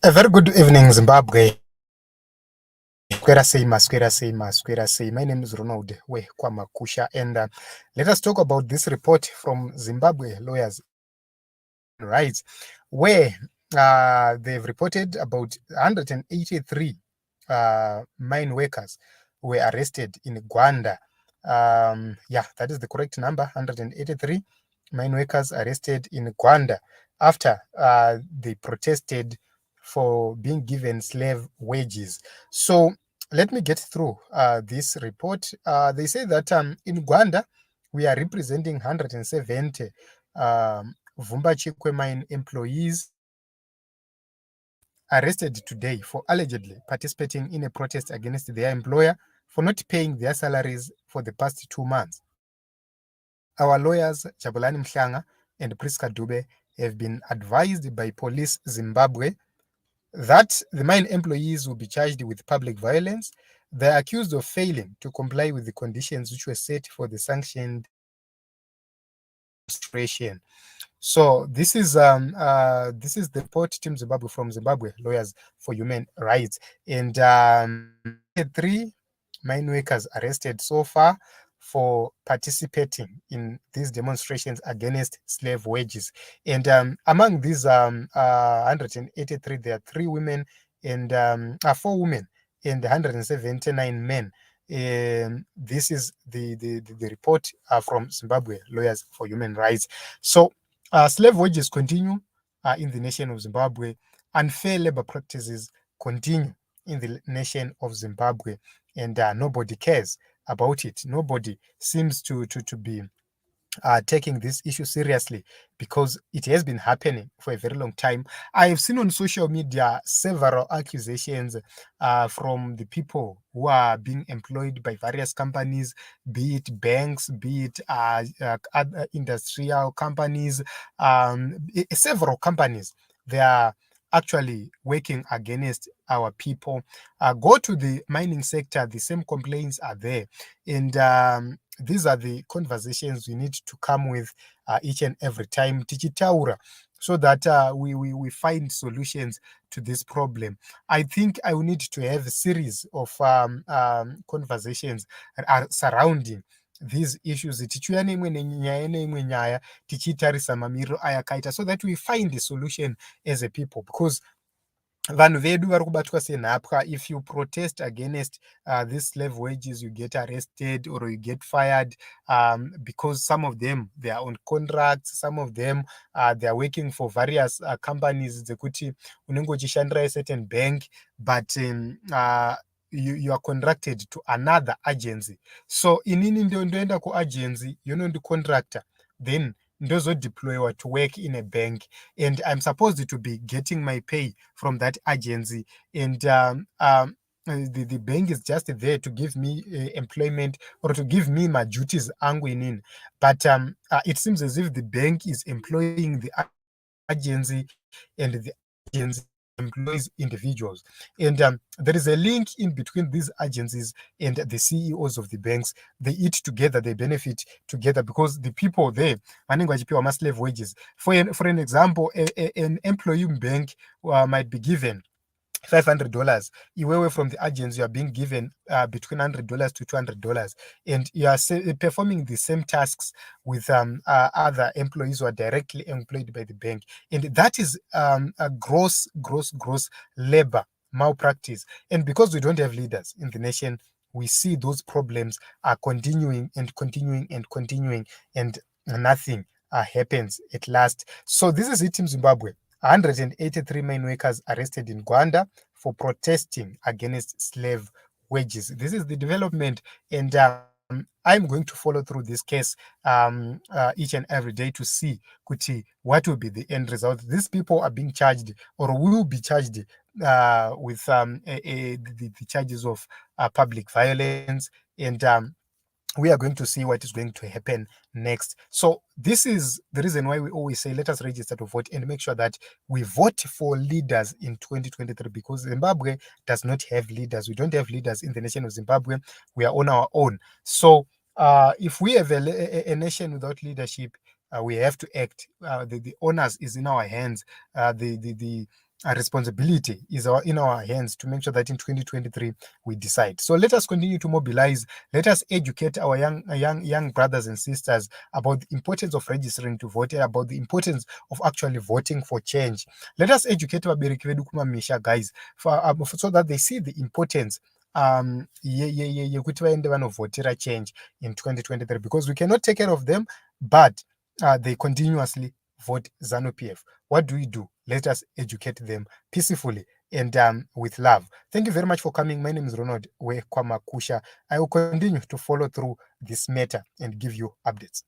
A very good evening, Zimbabwe. Square say. My name is Ronald Kwamakusha, and let us talk about this report from Zimbabwe lawyers' rights, where they've reported about 183 mine workers were arrested in Gwanda. Yeah, that is the correct number, 183 mine workers arrested in Gwanda after they protested for being given slave wages. So let me get through this report. They say that in Gwanda, we are representing 170 Vumbachikwe mine employees arrested today for allegedly participating in a protest against their employer for not paying their salaries for the past 2 months. Our lawyers, Jabulani Mhlanga and Priska Dube, have been advised by Police Zimbabwe that the mine employees will be charged with public violence. They are accused of failing to comply with the conditions which were set for the sanctioned demonstration. So this is the report, Team Zimbabwe, from Zimbabwe Lawyers for Human Rights, and 3 mine workers arrested so far for participating in these demonstrations against slave wages. And among these 183, there are 3 women and 4 women and 179 men. This is the report from Zimbabwe Lawyers for Human Rights. So slave wages continue in the nation of Zimbabwe. Unfair labor practices continue in the nation of Zimbabwe, and nobody cares about it. Nobody seems to be taking this issue seriously because it has been happening for a very long time. I have seen on social media several accusations from the people who are being employed by various companies, be it banks, be it other industrial companies, several companies. They are actually working against our people. Go to the mining sector, the same complaints are there. And these are the conversations we need to come with each and every time, tichitaura, so that we find solutions to this problem. I think I will need to have a series of conversations surrounding these issues tichiuya neimwe nyaya tichitarisa mamiriro ayakaita, so that we find a solution as a people, because vanhu vedu vari kubatwa senhapwa. If you protest against these slave wages, you get arrested or you get fired, because some of them, they are on contracts, some of them they are working for various companies dzekuti unenge uchishandira a certain bank, but you are contracted to another agency. So inini ndoenda kuagency yonondicontractor, then ndozodeploywa to work in a bank, and I'm supposed to be getting my pay from that agency, and the bank is just there to give me employment or to give me my duties angu inini, but it seems as if the bank is employing the agency and the agency employs individuals, and there is a link in between these agencies and the CEOs of the banks. They eat together, they benefit together, because the people there vanenge vachipiwa slave wages. For an example, an employee bank might be given $500. Iwewe from the agency, you are being given between $100 to $200, and you are performing the same tasks with other employees who are directly employed by the bank, and that is a gross labor malpractice. And because we don't have leaders in the nation, we see those problems are continuing, and nothing happens at last. So this is it in Zimbabwe. 183 mine workers arrested in Gwanda for protesting against slave wages. This is the development, and I'm going to follow through this case each and every day to see kuti what will be the end result. These people are being charged or will be charged with the charges of public violence, and we are going to see what is going to happen next. So this is the reason why we always say, let us register to vote and make sure that we vote for leaders in 2023, because Zimbabwe does not have leaders. We don't have leaders in the nation of Zimbabwe. We are on our own. So if we have a nation without leadership, we have to act. The onus is in our hands. responsibility is in our hands to make sure that in 2023 we decide. So let us continue to mobilize. Let us educate our young brothers and sisters about the importance of registering to vote, about the importance of actually voting for change. Let us educate vabereki vedu kumamisha, guys, so that they see the importance yekuti vaende vanovhotera change in 2023, because we cannot take care of them, but they continuously vote ZANU-PF. What do we do? Let us educate them peacefully and with love. Thank you very much for coming. My name is Ronald Wekwamakusha. I will continue to follow through this matter and give you updates.